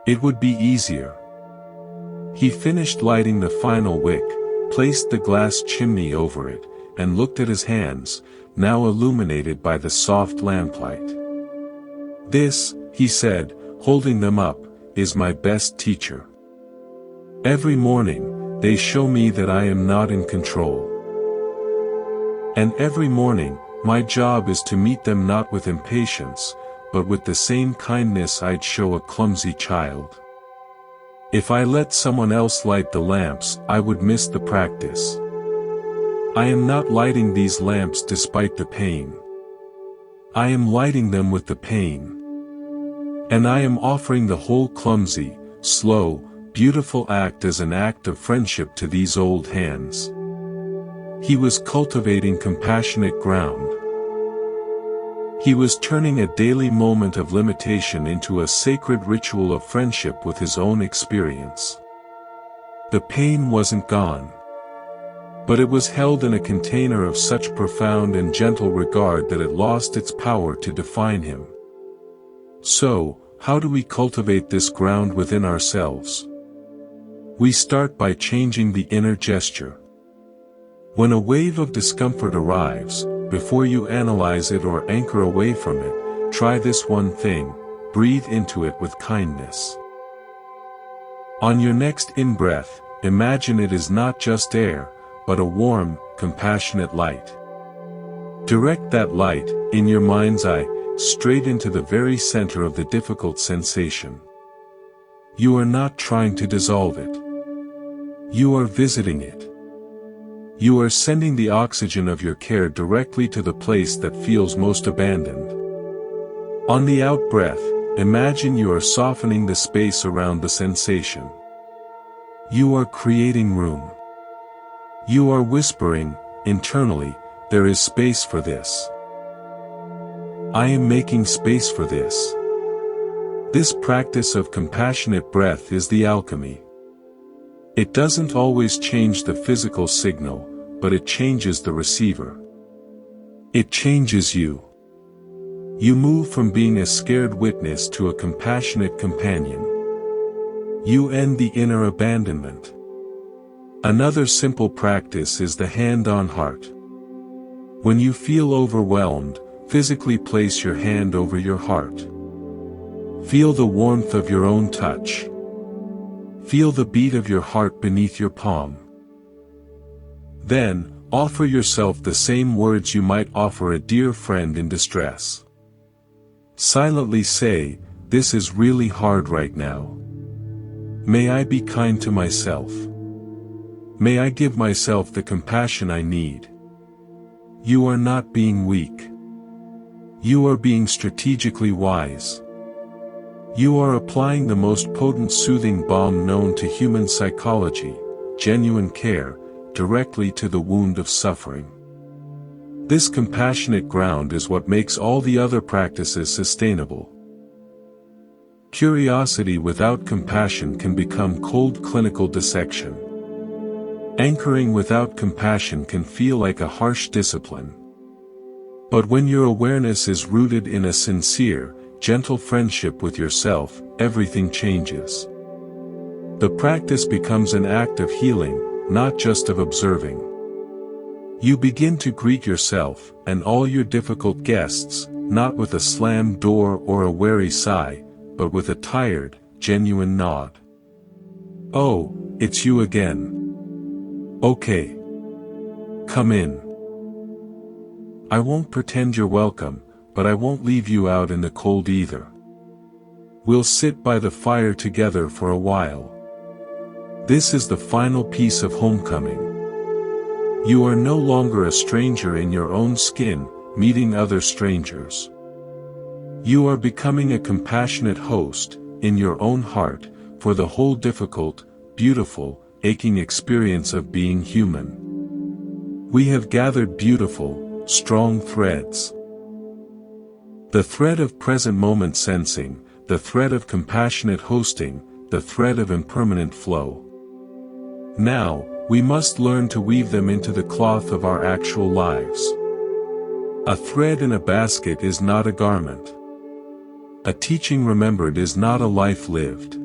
It would be easier." He finished lighting the final wick, placed the glass chimney over it, and looked at his hands, now illuminated by the soft lamplight. "This," he said, holding them up, "is my best teacher. Every morning, they show me that I am not in control. And every morning, my job is to meet them not with impatience, but with the same kindness I'd show a clumsy child. If I let someone else light the lamps, I would miss the practice. I am not lighting these lamps despite the pain. I am lighting them with the pain. And I am offering the whole clumsy, slow, beautiful act as an act of friendship to these old hands." He was cultivating compassionate ground. He was turning a daily moment of limitation into a sacred ritual of friendship with his own experience. The pain wasn't gone. But it was held in a container of such profound and gentle regard that it lost its power to define him. So, how do we cultivate this ground within ourselves? We start by changing the inner gesture. When a wave of discomfort arrives, before you analyze it or anchor away from it, try this one thing: breathe into it with kindness. On your next in-breath, imagine it is not just air, but a warm, compassionate light. Direct that light, in your mind's eye, straight into the very center of the difficult sensation. You are not trying to dissolve it. You are visiting it. You are sending the oxygen of your care directly to the place that feels most abandoned. On the out-breath, imagine you are softening the space around the sensation. You are creating room. You are whispering, internally, there is space for this. I am making space for this. This practice of compassionate breath is the alchemy. It doesn't always change the physical signal, but it changes the receiver. It changes you. You move from being a scared witness to a compassionate companion. You end the inner abandonment. Another simple practice is the hand on heart. When you feel overwhelmed, physically place your hand over your heart. Feel the warmth of your own touch. Feel the beat of your heart beneath your palm. Then, offer yourself the same words you might offer a dear friend in distress. Silently say, "This is really hard right now. May I be kind to myself. May I give myself the compassion I need." You are not being weak. You are being strategically wise. You are applying the most potent soothing balm known to human psychology, genuine care, directly to the wound of suffering. This compassionate ground is what makes all the other practices sustainable. Curiosity without compassion can become cold clinical dissection. Anchoring without compassion can feel like a harsh discipline. But when your awareness is rooted in a sincere, gentle friendship with yourself, everything changes. The practice becomes an act of healing, not just of observing. You begin to greet yourself, and all your difficult guests, not with a slammed door or a wary sigh, but with a tired, genuine nod. "Oh, it's you again. Okay. Come in. I won't pretend you're welcome, but I won't leave you out in the cold either. We'll sit by the fire together for a while. This is the final piece of homecoming. You are no longer a stranger in your own skin, meeting other strangers. You are becoming a compassionate host, in your own heart, for the whole difficult, beautiful, aching experience of being human. We have gathered beautiful, strong threads. The thread of present moment sensing, the thread of compassionate hosting, the thread of impermanent flow. Now, we must learn to weave them into the cloth of our actual lives. A thread in a basket is not a garment. A teaching remembered is not a life lived.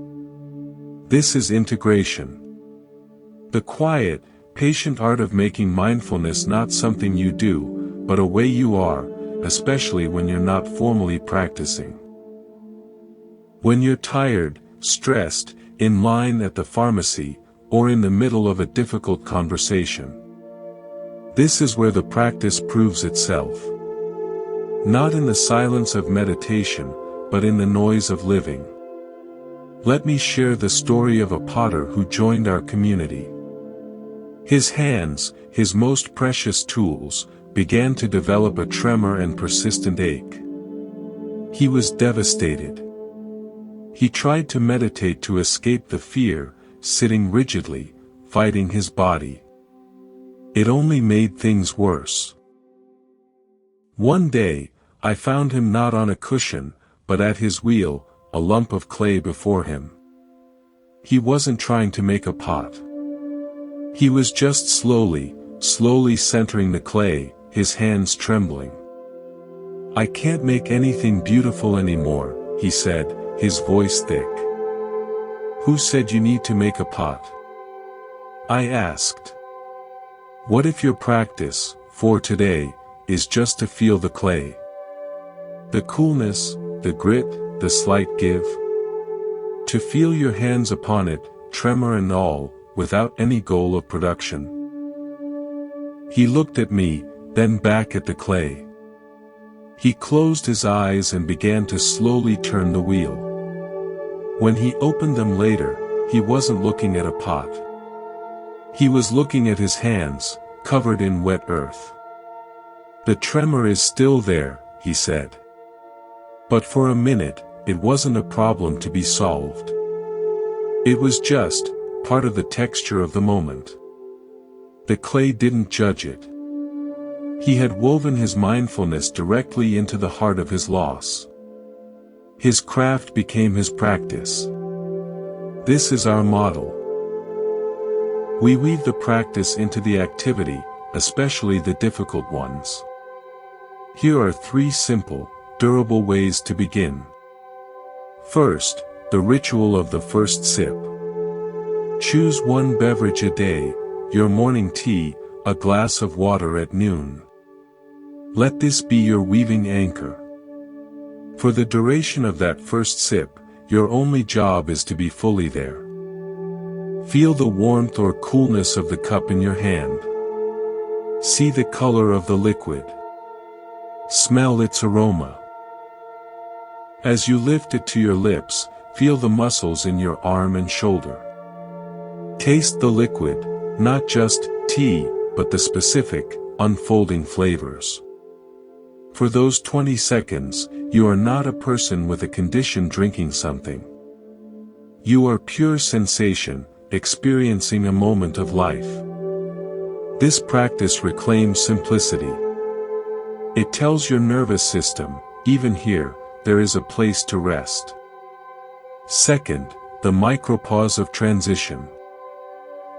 This is integration. The quiet, patient art of making mindfulness not something you do, but a way you are, especially when you're not formally practicing. When you're tired, stressed, in line at the pharmacy, or in the middle of a difficult conversation. This is where the practice proves itself. Not in the silence of meditation, but in the noise of living. Let me share the story of a potter who joined our community. His hands, his most precious tools, began to develop a tremor and persistent ache. He was devastated. He tried to meditate to escape the fear, sitting rigidly, fighting his body. It only made things worse. One day, I found him not on a cushion, but at his wheel, a lump of clay before him. He wasn't trying to make a pot. He was just slowly centering the clay, his hands trembling. "I can't make anything beautiful anymore," he said, his voice thick. "Who said you need to make a pot?" I asked. "What if your practice, for today, is just to feel the clay? The coolness, the grit, the slight give? To feel your hands upon it, tremor and all, without any goal of production?" He looked at me, then back at the clay. He closed his eyes and began to slowly turn the wheel. When he opened them later, he wasn't looking at a pot. He was looking at his hands, covered in wet earth. "The tremor is still there," he said. But for a minute, it wasn't a problem to be solved. It was just part of the texture of the moment. The clay didn't judge it. He had woven his mindfulness directly into the heart of his loss. His craft became his practice. This is our model. We weave the practice into the activity, especially the difficult ones. Here are 3 simple, durable ways to begin. First, the ritual of the first sip. Choose 1 beverage a day, your morning tea, a glass of water at noon. Let this be your weaving anchor. For the duration of that first sip, your only job is to be fully there. Feel the warmth or coolness of the cup in your hand. See the color of the liquid. Smell its aroma. As you lift it to your lips, feel the muscles in your arm and shoulder. Taste the liquid, not just tea, but the specific, unfolding flavors. For those 20 seconds, you are not a person with a condition drinking something. You are pure sensation, experiencing a moment of life. This practice reclaims simplicity. It tells your nervous system, even here, there is a place to rest. Second, the micropause of transition.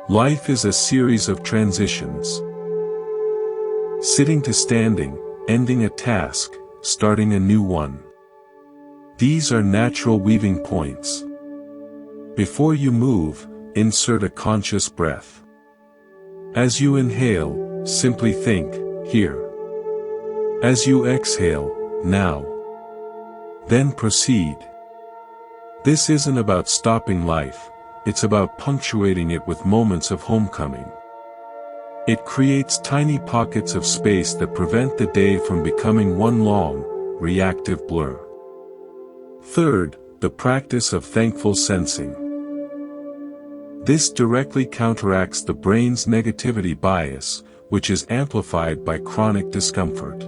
Life is a series of transitions. Sitting to standing, ending a task, starting a new one. These are natural weaving points. Before you move, insert a conscious breath. As you inhale, simply think, here. As you exhale, now. Then proceed. This isn't about stopping life, it's about punctuating it with moments of homecoming. It creates tiny pockets of space that prevent the day from becoming one long, reactive blur. Third, the practice of thankful sensing. This directly counteracts the brain's negativity bias, which is amplified by chronic discomfort.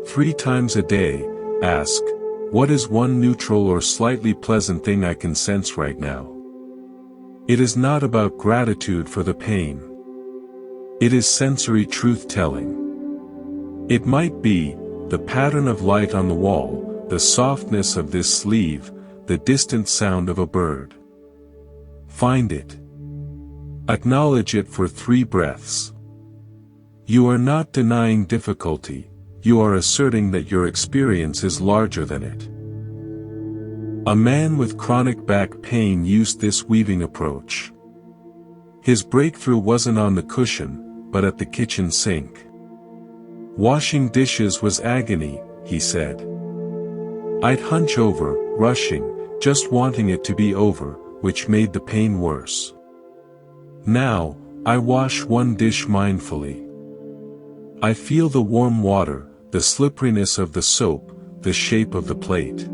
3 times a day, ask, what is one neutral or slightly pleasant thing I can sense right now? It is not about gratitude for the pain. It is sensory truth-telling. It might be, the pattern of light on the wall, the softness of this sleeve, the distant sound of a bird. Find it. Acknowledge it for 3 breaths. You are not denying difficulty, you are asserting that your experience is larger than it. A man with chronic back pain used this weaving approach. His breakthrough wasn't on the cushion, but at the kitchen sink. Washing dishes was agony, he said. I'd hunch over, rushing, just wanting it to be over, which made the pain worse. Now, I wash one dish mindfully. I feel the warm water, the slipperiness of the soap, the shape of the plate.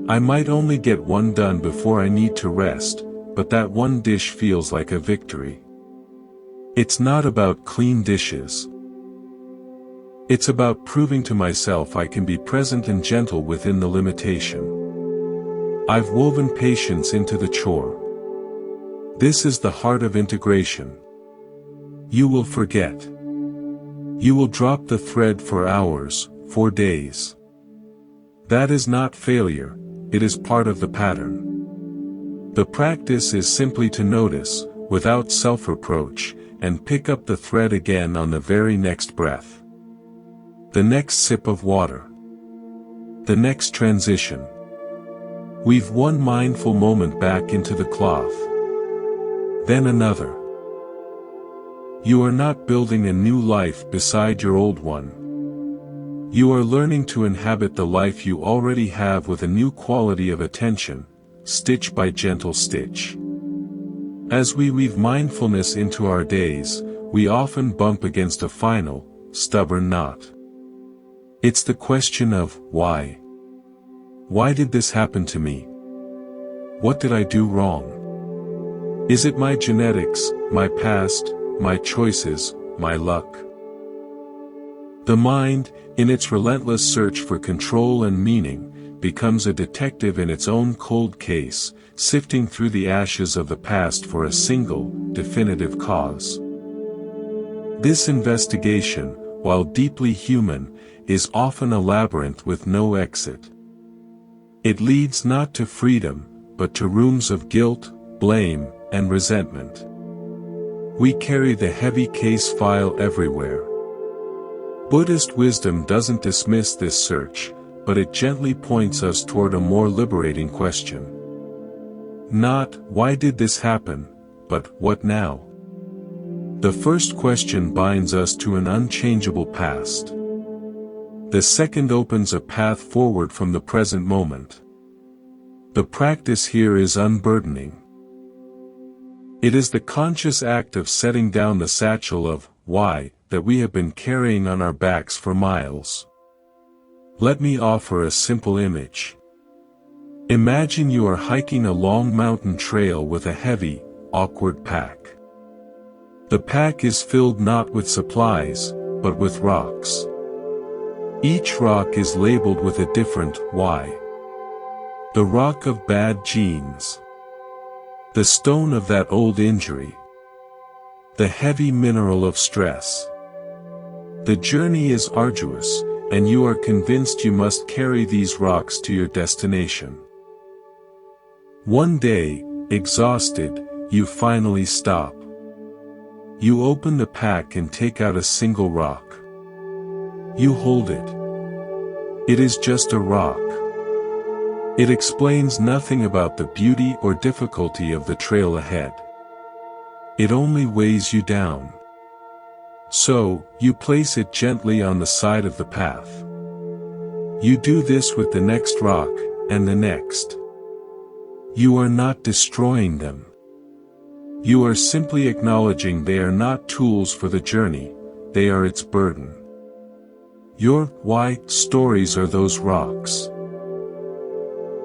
I might only get one done before I need to rest, but that one dish feels like a victory. It's not about clean dishes. It's about proving to myself I can be present and gentle within the limitation. I've woven patience into the chore. This is the heart of integration. You will forget. You will drop the thread for hours, for days. That is not failure, it is part of the pattern. The practice is simply to notice, without self-reproach, and pick up the thread again on the very next breath. The next sip of water. The next transition. Weave one mindful moment back into the cloth. Then another. You are not building a new life beside your old one. You are learning to inhabit the life you already have with a new quality of attention, stitch by gentle stitch. As we weave mindfulness into our days, we often bump against a final, stubborn knot. It's the question of, why? Why did this happen to me? What did I do wrong? Is it my genetics, my past, my choices, my luck? The mind, in its relentless search for control and meaning, becomes a detective in its own cold case, sifting through the ashes of the past for a single, definitive cause. This investigation, while deeply human, is often a labyrinth with no exit. It leads not to freedom, but to rooms of guilt, blame, and resentment. We carry the heavy case file everywhere. Buddhist wisdom doesn't dismiss this search, but it gently points us toward a more liberating question. Not, why did this happen, but, what now? The first question binds us to an unchangeable past. The second opens a path forward from the present moment. The practice here is unburdening. It is the conscious act of setting down the satchel of why that we have been carrying on our backs for miles. Let me offer a simple image. Imagine you are hiking a long mountain trail with a heavy, awkward pack. The pack is filled not with supplies, but with rocks. Each rock is labeled with a different why. The rock of bad genes. The stone of that old injury. The heavy mineral of stress. The journey is arduous, and you are convinced you must carry these rocks to your destination. One day, exhausted, you finally stop. You open the pack and take out a single rock. You hold it. It is just a rock. It explains nothing about the beauty or difficulty of the trail ahead. It only weighs you down. So, you place it gently on the side of the path. You do this with the next rock, and the next. You are not destroying them. You are simply acknowledging they are not tools for the journey, they are its burden. Your why stories are those rocks.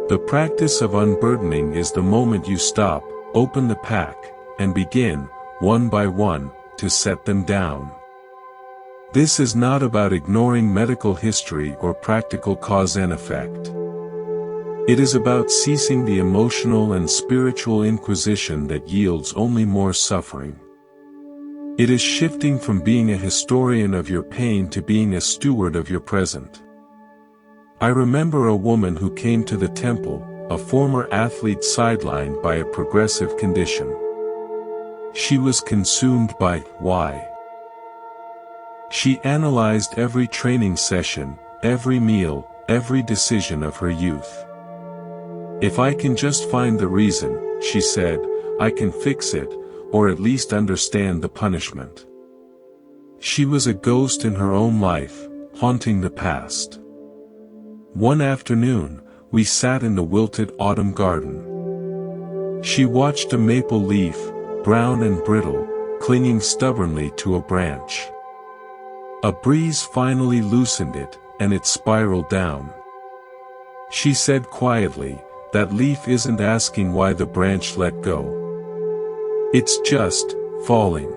The practice of unburdening is the moment you stop, open the pack, and begin, one by one, to set them down. This is not about ignoring medical history or practical cause and effect. It is about ceasing the emotional and spiritual inquisition that yields only more suffering. It is shifting from being a historian of your pain to being a steward of your present. I remember a woman who came to the temple, a former athlete sidelined by a progressive condition. She was consumed by why. She analyzed every training session, every meal, every decision of her youth. If I can just find the reason, she said, I can fix it, or at least understand the punishment. She was a ghost in her own life, haunting the past. One afternoon, we sat in the wilted autumn garden. She watched a maple leaf, brown and brittle, clinging stubbornly to a branch. A breeze finally loosened it, and it spiraled down. She said quietly, that leaf isn't asking why the branch let go. It's just falling.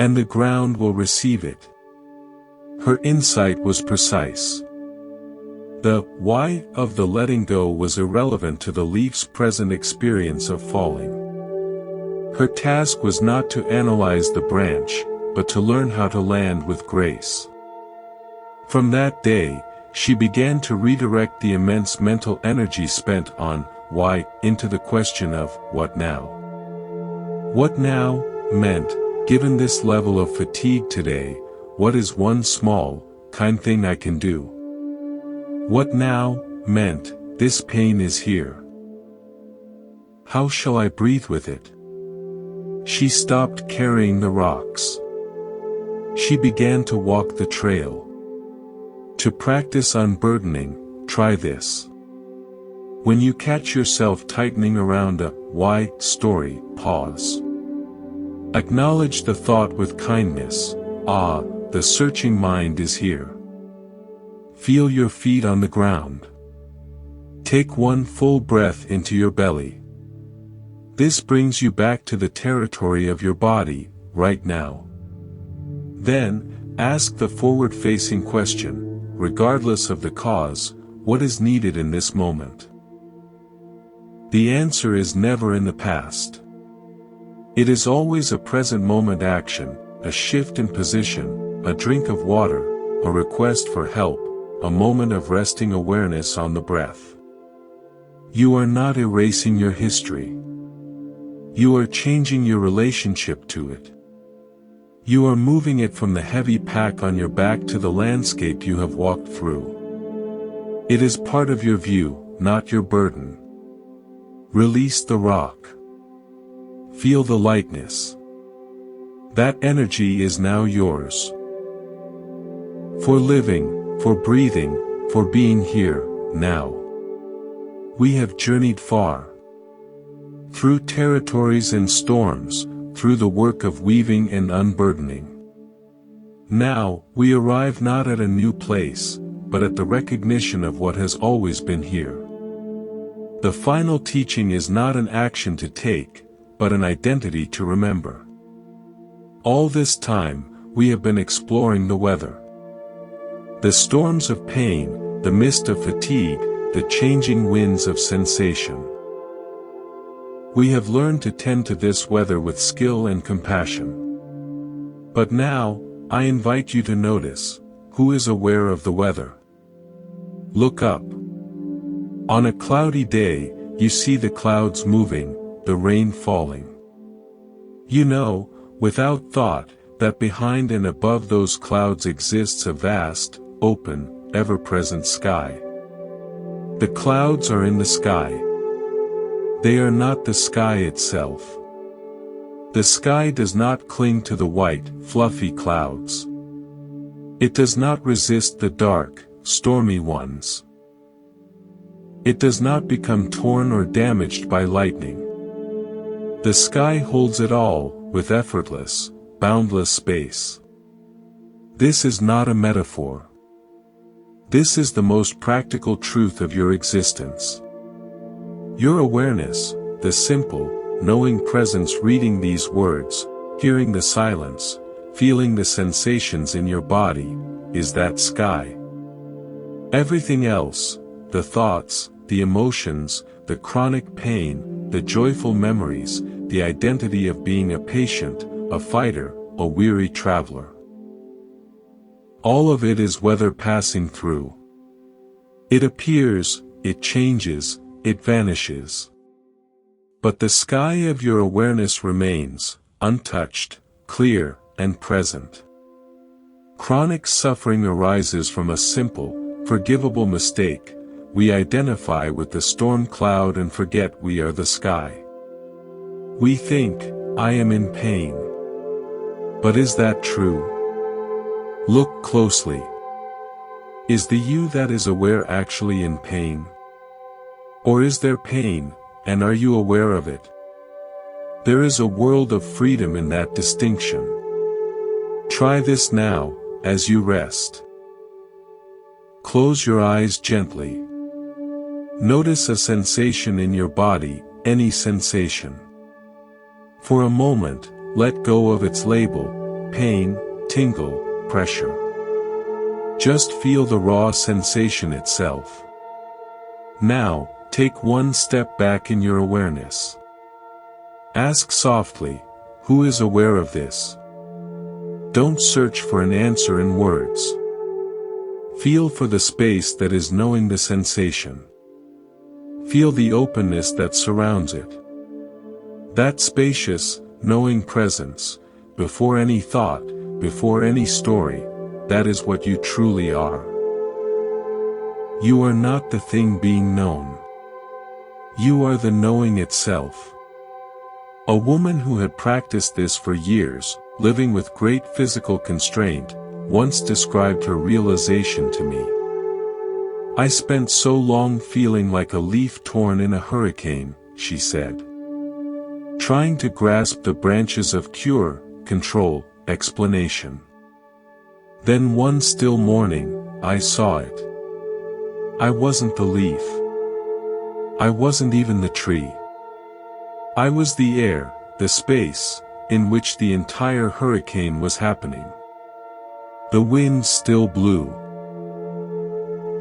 And the ground will receive it. Her insight was precise. The why of the letting go was irrelevant to the leaf's present experience of falling. Her task was not to analyze the branch, but to learn how to land with grace. From that day, she began to redirect the immense mental energy spent on why into the question of what now. What now meant, given this level of fatigue today, what is one small, kind thing I can do? What now meant, this pain is here. How shall I breathe with it? She stopped carrying the rocks. She began to walk the trail. To practice unburdening, try this. When you catch yourself tightening around a why story, pause. Acknowledge the thought with kindness, the searching mind is here. Feel your feet on the ground. Take one full breath into your belly. This brings you back to the territory of your body, right now. Then, ask the forward-facing question, regardless of the cause, what is needed in this moment? The answer is never in the past. It is always a present moment action, a shift in position, a drink of water, a request for help, a moment of resting awareness on the breath. You are not erasing your history. You are changing your relationship to it. You are moving it from the heavy pack on your back to the landscape you have walked through. It is part of your view, not your burden. Release the rock. Feel the lightness. That energy is now yours. For living, for breathing, for being here, now. We have journeyed far. Through territories and storms, through the work of weaving and unburdening. Now, we arrive not at a new place, but at the recognition of what has always been here. The final teaching is not an action to take, but an identity to remember. All this time, we have been exploring the weather. The storms of pain, the mist of fatigue, the changing winds of sensation. We have learned to tend to this weather with skill and compassion. But now, I invite you to notice, who is aware of the weather? Look up. On a cloudy day, you see the clouds moving, the rain falling. You know, without thought, that behind and above those clouds exists a vast, open, ever-present sky. The clouds are in the sky. They are not the sky itself. The sky does not cling to the white, fluffy clouds. It does not resist the dark, stormy ones. It does not become torn or damaged by lightning. The sky holds it all, with effortless, boundless space. This is not a metaphor. This is the most practical truth of your existence. Your awareness, the simple, knowing presence reading these words, hearing the silence, feeling the sensations in your body, is that sky. Everything else, the thoughts, the emotions, the chronic pain, the joyful memories, the identity of being a patient, a fighter, a weary traveler. All of it is weather passing through. It appears, it changes, it vanishes. But the sky of your awareness remains, untouched, clear, and present. Chronic suffering arises from a simple, forgivable mistake. We identify with the storm cloud and forget we are the sky. We think, I am in pain. But is that true? Look closely. Is the you that is aware actually in pain? Or is there pain, and are you aware of it? There is a world of freedom in that distinction. Try this now, as you rest. Close your eyes gently. Notice a sensation in your body, any sensation. For a moment, let go of its label, pain, tingle, pressure. Just feel the raw sensation itself. Now, take one step back in your awareness. Ask softly, who is aware of this? Don't search for an answer in words. Feel for the space that is knowing the sensation. Feel the openness that surrounds it. That spacious, knowing presence, before any thought, before any story, that is what you truly are. You are not the thing being known. You are the knowing itself. A woman who had practiced this for years, living with great physical constraint, once described her realization to me. I spent so long feeling like a leaf torn in a hurricane, she said. Trying to grasp the branches of cure, control, explanation. Then one still morning, I saw it. I wasn't the leaf. I wasn't even the tree. I was the air, the space, in which the entire hurricane was happening. The wind still blew.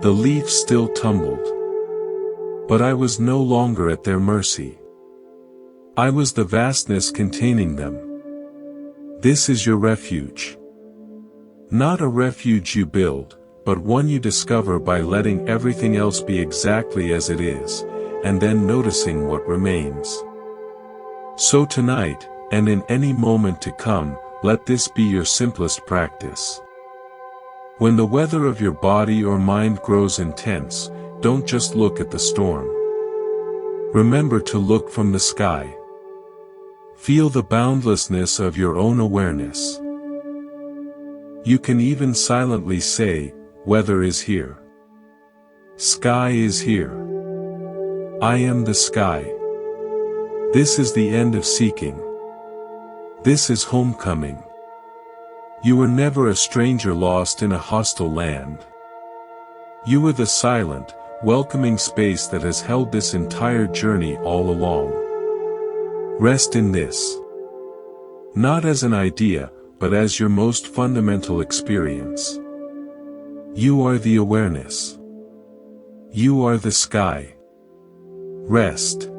The leaves still tumbled. But I was no longer at their mercy. I was the vastness containing them. This is your refuge. Not a refuge you build, but one you discover by letting everything else be exactly as it is, and then noticing what remains. So tonight, and in any moment to come, let this be your simplest practice. When the weather of your body or mind grows intense, don't just look at the storm. Remember to look from the sky. Feel the boundlessness of your own awareness. You can even silently say, weather is here. Sky is here. I am the sky. This is the end of seeking. This is homecoming. You were never a stranger lost in a hostile land. You were the silent, welcoming space that has held this entire journey all along. Rest in this. Not as an idea, but as your most fundamental experience. You are the awareness. You are the sky. Rest.